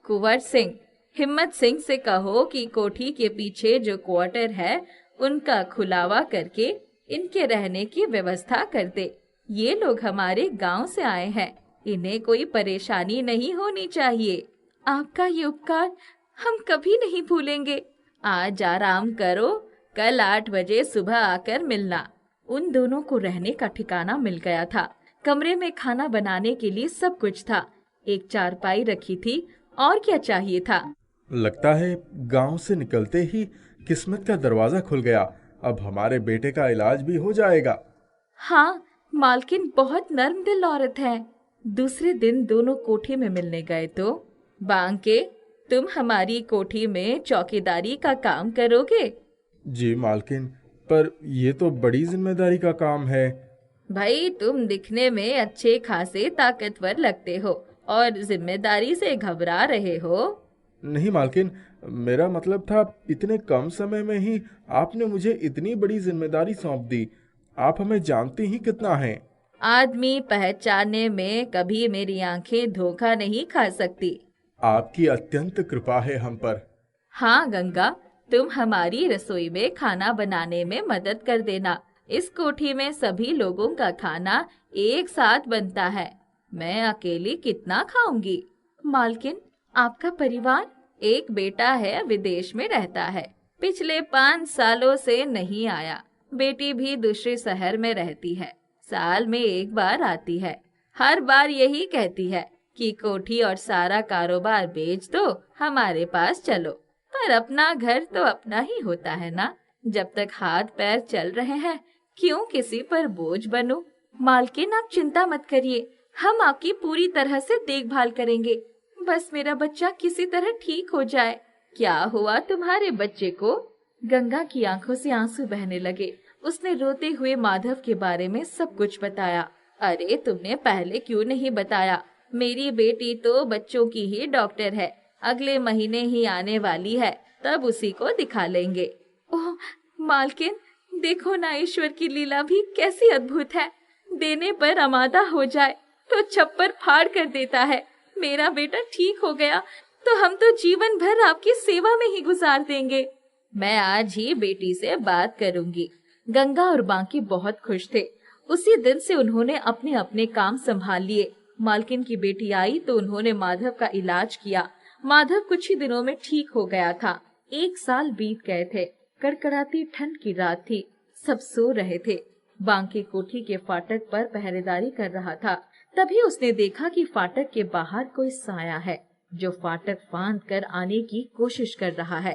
कुंवर सिंह, हिम्मत सिंह से कहो कि कोठी के पीछे जो क्वार्टर है उनका खुलावा करके इनके रहने की व्यवस्था कर दे। ये लोग हमारे गांव से आए हैं, इन्हें कोई परेशानी नहीं होनी चाहिए। आपका ये उपकार हम कभी नहीं भूलेंगे। आज आराम करो, कल 8 बजे सुबह आकर मिलना। उन दोनों को रहने का ठिकाना मिल गया था। कमरे में खाना बनाने के लिए सब कुछ था। एक चारपाई रखी थी, और क्या चाहिए था। लगता है गांव से निकलते ही किस्मत का दरवाजा खुल गया। अब हमारे बेटे का इलाज भी हो जाएगा। हाँ, मालकिन बहुत नर्म दिल औरत है। दूसरे दिन दोनों कोठी में मिलने गए तो, बांके, तुम हमारी कोठी में चौकीदारी का काम करोगे? जी मालकिन, पर ये तो बड़ी जिम्मेदारी का काम है। भाई, तुम दिखने में अच्छे खासे ताकतवर लगते हो और जिम्मेदारी से घबरा रहे हो। नहीं मालकिन, मेरा मतलब था इतने कम समय में ही आपने मुझे इतनी बड़ी जिम्मेदारी सौंप दी। आप हमें जानती ही कितना हैं। आदमी पहचानने में कभी मेरी आंखें धोखा नहीं खा सकती। आपकी अत्यंत कृपा है हम पर। हाँ गंगा, तुम हमारी रसोई में खाना बनाने में मदद कर देना। इस कोठी में सभी लोगों का खाना एक साथ बनता है, मैं अकेली कितना खाऊंगी। मालकिन, आपका परिवार? एक बेटा है, विदेश में रहता है, पिछले 5 सालों से नहीं आया। बेटी भी दूसरे शहर में रहती है, साल में 1 बार आती है। हर बार यही कहती है कि कोठी और सारा कारोबार बेच दो, हमारे पास चलो। पर अपना घर तो अपना ही होता है ना। जब तक हाथ पैर चल रहे हैं, क्यों किसी पर बोझ बनूं? मालकिन, आप चिंता मत करिए, हम आपकी पूरी तरह से देखभाल करेंगे। बस मेरा बच्चा किसी तरह ठीक हो जाए। क्या हुआ तुम्हारे बच्चे को? गंगा की आंखों से आंसू बहने लगे। उसने रोते हुए माधव के बारे में सब कुछ बताया। अरे, तुमने पहले क्यों नहीं बताया? मेरी बेटी तो बच्चों की ही डॉक्टर है, अगले महीने ही आने वाली है, तब उसी को दिखा लेंगे। ओह मालकिन, देखो ना ईश्वर की लीला भी कैसी अद्भुत है। देने पर आमादा हो जाए तो छप्पर फाड़ कर देता है। मेरा बेटा ठीक हो गया तो हम तो जीवन भर आपकी सेवा में ही गुजार देंगे। मैं आज ही बेटी से बात करूंगी। गंगा और बांकी बहुत खुश थे। उसी दिन से उन्होंने अपने अपने काम संभाल लिए। मालकिन की बेटी आई तो उन्होंने माधव का इलाज किया। माधव कुछ ही दिनों में ठीक हो गया था। 1 साल बीत गए थे। कड़कड़ाती ठंड की रात थी। सब सो रहे थे। बांकी कोठी के फाटक पर पहरेदारी कर रहा था। तभी उसने देखा कि फाटक के बाहर कोई साया है जो फाटक फांद कर आने की कोशिश कर रहा है।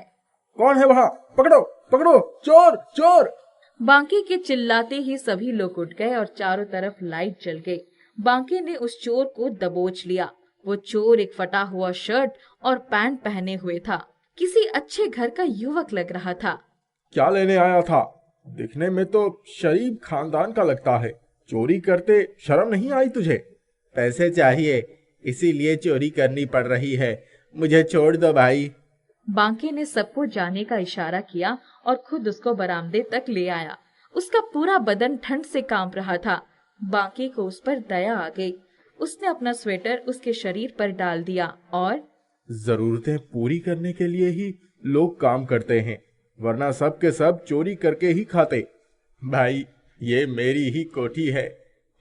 कौन है वहाँ? पकड़ो पकड़ो, चोर चोर! बांके के चिल्लाते ही सभी लोग उठ गए और चारों तरफ लाइट जल गई। बांके ने उस चोर को दबोच लिया। वो चोर एक फटा हुआ शर्ट और पैंट पहने हुए था। किसी अच्छे घर का युवक लग रहा था। क्या लेने आया था? दिखने में तो शरीफ खानदान का लगता है। चोरी करते शर्म नहीं आई तुझे? पैसे चाहिए, इसीलिए चोरी करनी पड़ रही है। मुझे छोड़ दो भाई। बांके ने सबको जाने का इशारा किया और खुद उसको बरामदे तक ले आया। उसका पूरा बदन ठंड से कांप रहा था। बांके को उस पर दया आ गई। उसने अपना स्वेटर उसके शरीर पर डाल दिया और जरूरतें पूरी करने के लिए ही लोग काम करते हैं, वरना सब के सब चोरी करके ही खाते। भाई, ये मेरी ही कोठी है।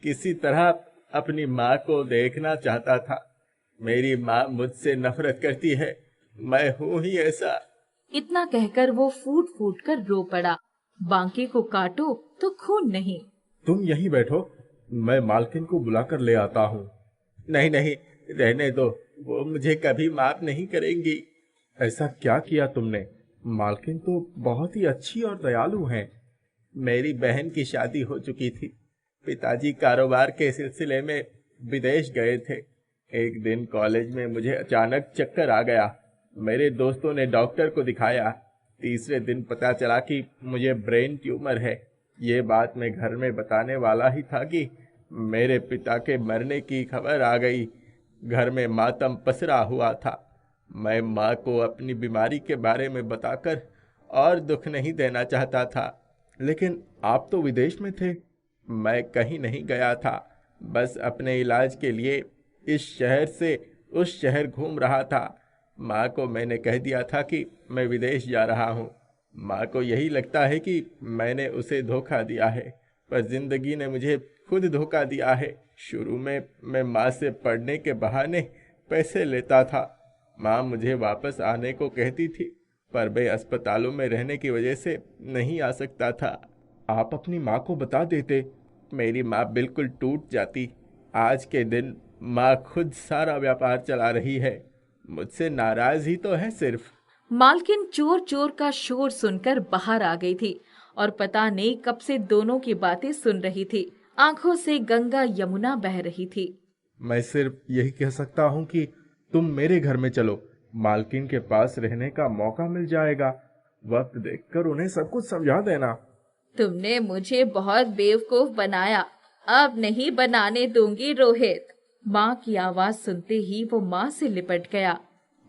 किसी तरह अपनी माँ को देखना चाहता था। मेरी माँ मुझसे नफरत करती है। मैं हूँ ही ऐसा। इतना कहकर वो फूट फूट कर रो पड़ा। बांके को काटो तो खून नहीं। तुम यहीं बैठो, मैं मालकिन को बुलाकर ले आता हूँ। नहीं नहीं, रहने दो, वो मुझे कभी माफ नहीं करेंगी। ऐसा क्या किया तुमने? मालकिन तो बहुत ही अच्छी और दयालु हैं। मेरी बहन की शादी हो चुकी थी। पिताजी कारोबार के सिलसिले में विदेश गए थे। एक दिन कॉलेज में मुझे अचानक चक्कर आ गया। मेरे दोस्तों ने डॉक्टर को दिखाया। तीसरे दिन पता चला कि मुझे ब्रेन ट्यूमर है। ये बात मैं घर में बताने वाला ही था कि मेरे पिता के मरने की खबर आ गई। घर में मातम पसरा हुआ था। मैं माँ को अपनी बीमारी के बारे में बताकर और दुख नहीं देना चाहता था। लेकिन आप तो विदेश में थे। मैं कहीं नहीं गया था, बस अपने इलाज के लिए इस शहर से उस शहर घूम रहा था। माँ को मैंने कह दिया था कि मैं विदेश जा रहा हूँ। माँ को यही लगता है कि मैंने उसे धोखा दिया है, पर जिंदगी ने मुझे खुद धोखा दिया है। शुरू में मैं माँ से पढ़ने के बहाने पैसे लेता था। माँ मुझे वापस आने को कहती थी, पर मैं अस्पतालों में रहने की वजह से नहीं आ सकता था। आप अपनी माँ को बता देते। मेरी माँ बिल्कुल टूट जाती। आज के दिन माँ खुद सारा व्यापार चला रही है। मुझसे नाराज ही तो है सिर्फ। मालकिन चोर चोर का शोर सुनकर बाहर आ गई थी और पता नहीं कब से दोनों की बातें सुन रही थी। आंखों से गंगा यमुना बह रही थी। मैं सिर्फ यही कह सकता हूँ कि तुम मेरे घर में चलो। मालकिन के पास रहने का मौका मिल जाएगा। वक्त देखकर उन्हें सब कुछ समझा देना। तुमने मुझे बहुत बेवकूफ बनाया। अब नहीं बनाने दूंगी रोहित। माँ की आवाज सुनते ही वो माँ से लिपट गया।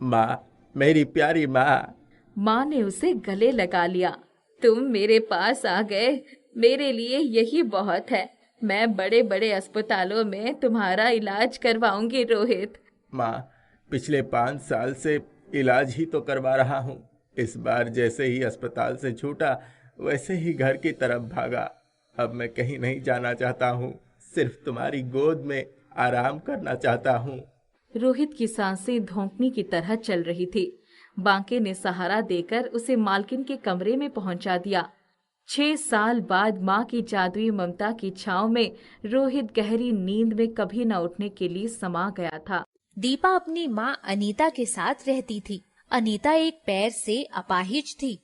माँ, मेरी प्यारी माँ। माँ ने उसे गले लगा लिया। तुम मेरे पास आ गए, मेरे लिए यही बहुत है। मैं बड़े बड़े अस्पतालों में तुम्हारा इलाज करवाऊंगी रोहित। माँ, पिछले 5 साल से इलाज ही तो करवा रहा हूँ। इस बार जैसे ही अस्पताल से छूटा वैसे ही घर की तरफ भागा। अब मैं कहीं नहीं जाना चाहता हूँ, सिर्फ तुम्हारी गोद में आराम करना चाहता हूँ। रोहित की सांसें धोंकनी की तरह चल रही थी। बांके ने सहारा देकर उसे मालकिन के कमरे में पहुंचा दिया। 6 साल बाद माँ की जादुई ममता की छांव में रोहित गहरी नींद में कभी न उठने के लिए समा गया था। दीपा अपनी माँ अनीता के साथ रहती थी। अनीता एक पैर से अपाहिज थी,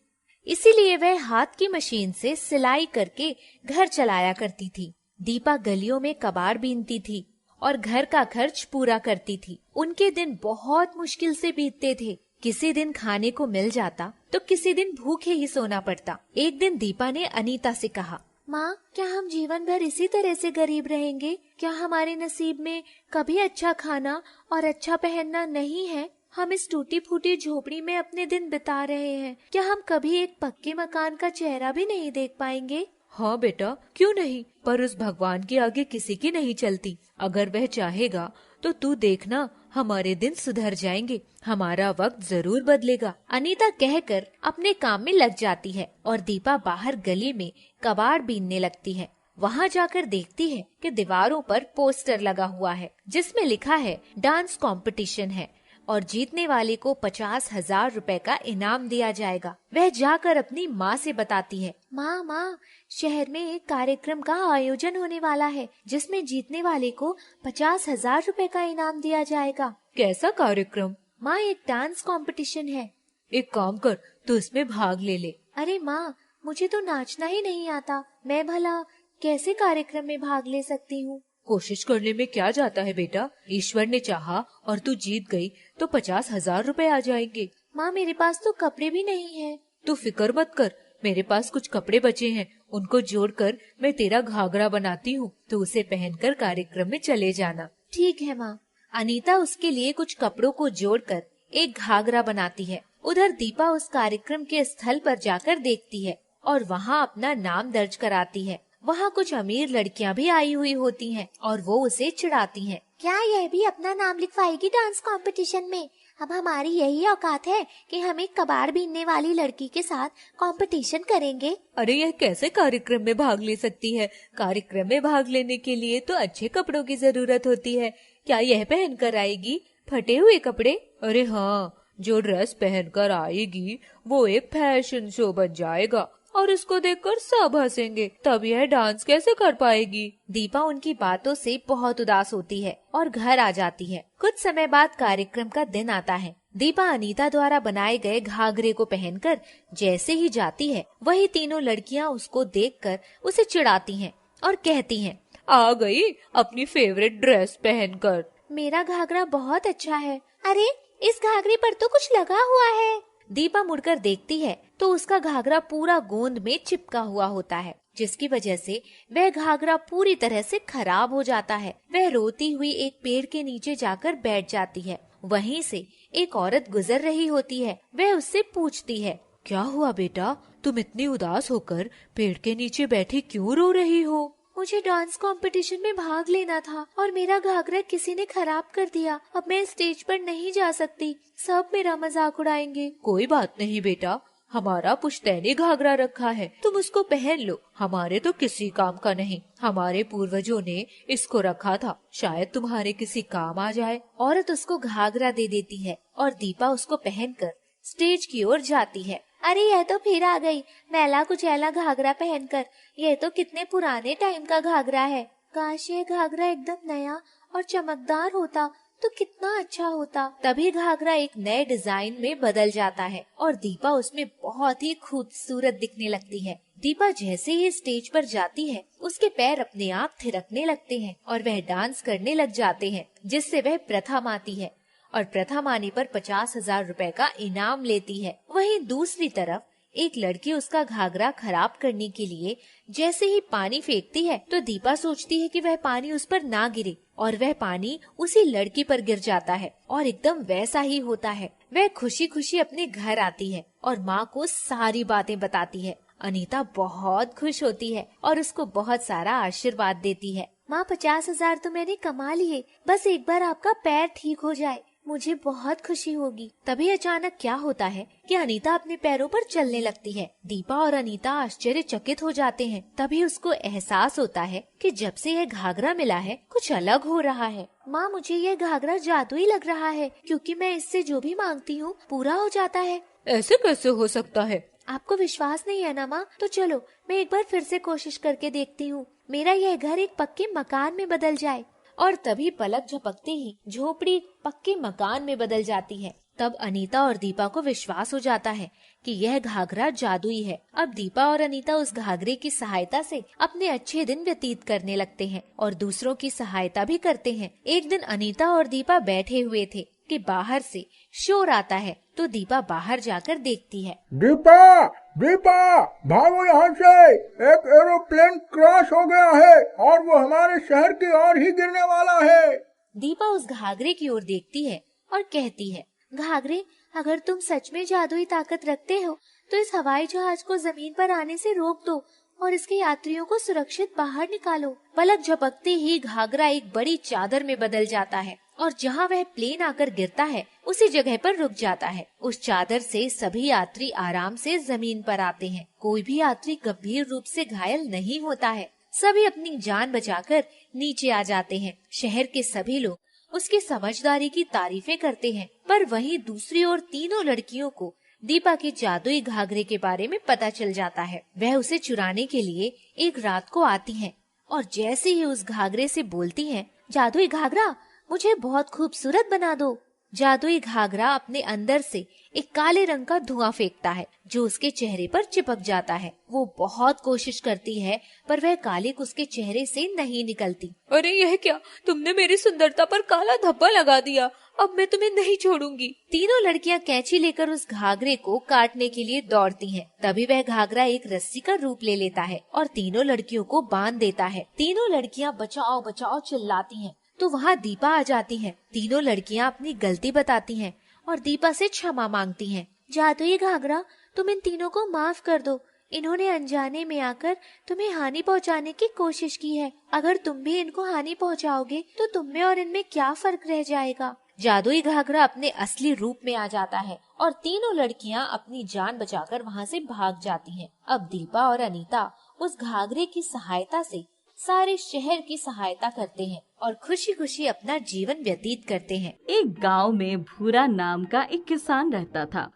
इसीलिए वह हाथ की मशीन से सिलाई करके घर चलाया करती थी। दीपा गलियों में कबाड़ बीनती थी और घर का खर्च पूरा करती थी। उनके दिन बहुत मुश्किल से बीतते थे। किसी दिन खाने को मिल जाता तो किसी दिन भूखे ही सोना पड़ता। एक दिन दीपा ने अनीता से कहा, माँ, क्या हम जीवन भर इसी तरह से गरीब रहेंगे? क्या हमारे नसीब में कभी अच्छा खाना और अच्छा पहनना नहीं है? हम इस टूटी फूटी झोपड़ी में अपने दिन बिता रहे हैं। क्या हम कभी एक पक्के मकान का चेहरा भी नहीं देख पाएंगे? हाँ बेटा, क्यों नहीं, पर उस भगवान के आगे किसी की नहीं चलती। अगर वह चाहेगा तो तू देखना, हमारे दिन सुधर जाएंगे, हमारा वक्त जरूर बदलेगा। अनीता कहकर अपने काम में लग जाती है और दीपा बाहर गली में कबाड़ बीनने लगती है। वहाँ जाकर देखती है कि दीवारों पर पोस्टर लगा हुआ है जिसमें लिखा है डांस कंपटीशन है और जीतने वाले को 50,000 रुपए का इनाम दिया जाएगा। वह जाकर अपनी माँ से बताती है, माँ, शहर में एक कार्यक्रम का आयोजन होने वाला है जिसमें जीतने वाले को 50,000 रुपए का इनाम दिया जाएगा। कैसा कार्यक्रम? माँ, एक डांस कंपटीशन है। एक काम कर, तू इसमें भाग ले। अरे माँ, मुझे तो नाचना ही नहीं आता, मैं भला कैसे कार्यक्रम में भाग ले सकती हूँ? कोशिश करने में क्या जाता है बेटा, ईश्वर ने चाहा और तू जीत गई तो 50,000 रुपए आ जाएंगे। माँ, मेरे पास तो कपड़े भी नहीं है। तू फिक्र मत कर, मेरे पास कुछ कपड़े बचे हैं, उनको जोड़कर मैं तेरा घाघरा बनाती हूँ, तो उसे पहनकर कार्यक्रम में चले जाना। ठीक है माँ। अनीता उसके लिए कुछ कपड़ों को जोड़कर एक घाघरा बनाती है। उधर दीपा उस कार्यक्रम के स्थल पर जाकर देखती है और वहाँ अपना नाम दर्ज कराती है। वहाँ कुछ अमीर लड़कियाँ भी आई हुई होती हैं और वो उसे चिढ़ाती हैं। क्या यह भी अपना नाम लिखवाएगी डांस कंपटीशन में? अब हमारी यही औकात है कि हम एक कबाड़ बीनने वाली लड़की के साथ कंपटीशन करेंगे। अरे यह कैसे कार्यक्रम में भाग ले सकती है? कार्यक्रम में भाग लेने के लिए तो अच्छे कपड़ों की जरूरत होती है। क्या यह पहन कर आएगी फटे हुए कपड़े? अरे हाँ, जो ड्रेस पहनकर आएगी वो एक फैशन शो बन जाएगा और इसको देखकर सब हंसेंगे, तब यह डांस कैसे कर पाएगी? दीपा उनकी बातों से बहुत उदास होती है और घर आ जाती है। कुछ समय बाद कार्यक्रम का दिन आता है। दीपा अनीता द्वारा बनाए गए घाघरे को पहनकर जैसे ही जाती है, वही तीनों लड़कियां उसको देखकर उसे चिढ़ाती हैं और कहती हैं, आ गई अपनी फेवरेट ड्रेस पहनकर। मेरा घाघरा बहुत अच्छा है। अरे, इस घाघरे पर तो कुछ लगा हुआ है। दीपा मुड़कर देखती है तो उसका घाघरा पूरा गोंद में चिपका हुआ होता है, जिसकी वजह से वह घाघरा पूरी तरह से खराब हो जाता है। वह रोती हुई एक पेड़ के नीचे जाकर बैठ जाती है। वहीं से एक औरत गुजर रही होती है। वह उससे पूछती है, क्या हुआ बेटा, तुम इतनी उदास होकर पेड़ के नीचे बैठी क्यों रो रही हो? मुझे डांस कंपटीशन में भाग लेना था और मेरा घाघरा किसी ने खराब कर दिया। अब मैं स्टेज पर नहीं जा सकती, सब मेरा मजाक उड़ाएंगे। कोई बात नहीं बेटा, हमारा पुश्तैनी घाघरा रखा है, तुम उसको पहन लो। हमारे तो किसी काम का नहीं, हमारे पूर्वजों ने इसको रखा था, शायद तुम्हारे किसी काम आ जाए। औरत उसको घाघरा दे देती है और दीपा उसको पहनकर स्टेज की ओर जाती है। अरे यह तो फिर आ गई मैला कुचैला घाघरा पहनकर। यह तो कितने पुराने टाइम का घाघरा है। काश ये घाघरा एकदम नया और चमकदार होता तो कितना अच्छा होता। तभी घाघरा एक नए डिजाइन में बदल जाता है और दीपा उसमें बहुत ही खूबसूरत दिखने लगती है। दीपा जैसे ही स्टेज पर जाती है, उसके पैर अपने आप थिरकने लगते हैं और वह डांस करने लग जाते हैं, जिससे वह प्रथम आती है और प्रथम आने पर 50,000 रुपए का इनाम लेती है। वहीं दूसरी तरफ एक लड़की उसका घाघरा खराब करने के लिए जैसे ही पानी फेंकती है तो दीपा सोचती है कि वह पानी उस पर ना गिरे और वह पानी उसी लड़की पर गिर जाता है और एकदम वैसा ही होता है। वह खुशी खुशी अपने घर आती है और माँ को सारी बातें बताती है। अनीता बहुत खुश होती है और उसको बहुत सारा आशीर्वाद देती है। माँ, 50,000 तो मैंने कमा लिए, बस एक बार आपका पैर ठीक हो जाए, मुझे बहुत खुशी होगी। तभी अचानक क्या होता है कि अनीता अपने पैरों पर चलने लगती है। दीपा और अनीता आश्चर्यचकित हो जाते हैं। तभी उसको एहसास होता है कि जब से यह घाघरा मिला है कुछ अलग हो रहा है। माँ, मुझे यह घाघरा जादुई लग रहा है, क्योंकि मैं इससे जो भी मांगती हूँ पूरा हो जाता है। ऐसे कैसे हो सकता है? आपको विश्वास नहीं है ना माँ? तो चलो मैं एक बार फिर से कोशिश करके देखती हूँ, मेरा यह घर एक पक्के मकान में बदल जाए। और तभी पलक झपकते ही झोपड़ी पक्के मकान में बदल जाती है। तब अनीता और दीपा को विश्वास हो जाता है कि यह घाघरा जादुई है। अब दीपा और अनीता उस घाघरे की सहायता से अपने अच्छे दिन व्यतीत करने लगते हैं और दूसरों की सहायता भी करते हैं। एक दिन अनीता और दीपा बैठे हुए थे कि बाहर से शोर आता है, तो दीपा बाहर जाकर देखती है। दीपा, दीपा, भागो यहाँ से, एक एरोप्लेन क्रैश हो गया है और वो हमारे शहर की ओर ही गिरने वाला है। दीपा उस घाघरे की ओर देखती है और कहती है, घाघरे, अगर तुम सच में जादुई ताकत रखते हो तो इस हवाई जहाज को जमीन पर आने से रोक दो और इसके यात्रियों को सुरक्षित बाहर निकालो। पलक झपकते ही घाघरा एक बड़ी चादर में बदल जाता है और जहाँ वह प्लेन आकर गिरता है उसी जगह पर रुक जाता है। उस चादर से सभी यात्री आराम से जमीन पर आते हैं। कोई भी यात्री गंभीर रूप से घायल नहीं होता है। सभी अपनी जान बचाकर नीचे आ जाते हैं। शहर के सभी लोग उसकी समझदारी की तारीफें करते हैं। पर वहीं दूसरी ओर तीनों लड़कियों को दीपा के जादुई घाघरे के बारे में पता चल जाता है। वह उसे चुराने के लिए एक रात को आती हैं और जैसे ही उस घाघरे से बोलती हैं, जादुई घाघरा मुझे बहुत खूबसूरत बना दो। जादुई घाघरा अपने अंदर से एक काले रंग का धुआं फेंकता है जो उसके चेहरे पर चिपक जाता है। वो बहुत कोशिश करती है पर वह कालिक उसके चेहरे से नहीं निकलती। अरे यह क्या, तुमने मेरी सुंदरता पर काला धब्बा लगा दिया। अब मैं तुम्हें नहीं छोड़ूंगी। तीनों लड़कियां कैंची लेकर उस घाघरे को काटने के लिए दौड़ती हैं। तभी वह घाघरा एक रस्सी का रूप ले लेता है और तीनों लड़कियों को बांध देता है। तीनों लड़कियां बचाओ बचाओ चिल्लाती हैं तो वहाँ दीपा आ जाती है। तीनों लड़कियां अपनी गलती बताती हैं और दीपा से क्षमा मांगती हैं। जादुई घाघरा, तुम इन तीनों को माफ कर दो। इन्होंने अनजाने में आकर तुम्हें हानि पहुंचाने की कोशिश की है। अगर तुम भी इनको हानि पहुंचाओगे तो तुम में और इनमें क्या फर्क रह जाएगा। जादुई घाघरा अपने असली रूप में आ जाता है और तीनों लड़कियां अपनी जान बचाकर वहाँ से भाग जाती हैं। अब दीपा और अनीता उस घाघरे की सहायता से सारे शहर की सहायता करते हैं और खुशी खुशी अपना जीवन व्यतीत करते हैं। एक गांव में भूरा नाम का एक किसान रहता था।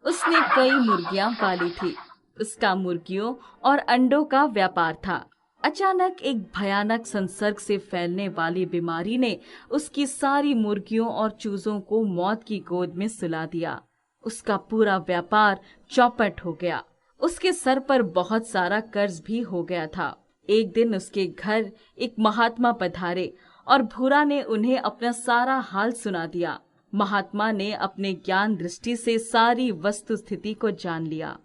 उसने कई मुर्गियां पाली थी। उसका मुर्गियों और अंडों का व्यापार था। अचानक एक भयानक संसर्ग से फैलने वाली बीमारी ने उसकी सारी मुर्गियों और चूजों को मौत की गोद में सुला दिया। उसका पूरा व्यापार चौपट हो गया। उसके सर पर बहुत सारा कर्ज भी हो गया था। एक दिन उसके घर एक महात्मा पधारे और भूरा ने उन्हें अपना सारा हाल सुना दिया। महात्मा ने अपने ज्ञान दृष्टि से सारी वस्तु स्थिति को जान लिया।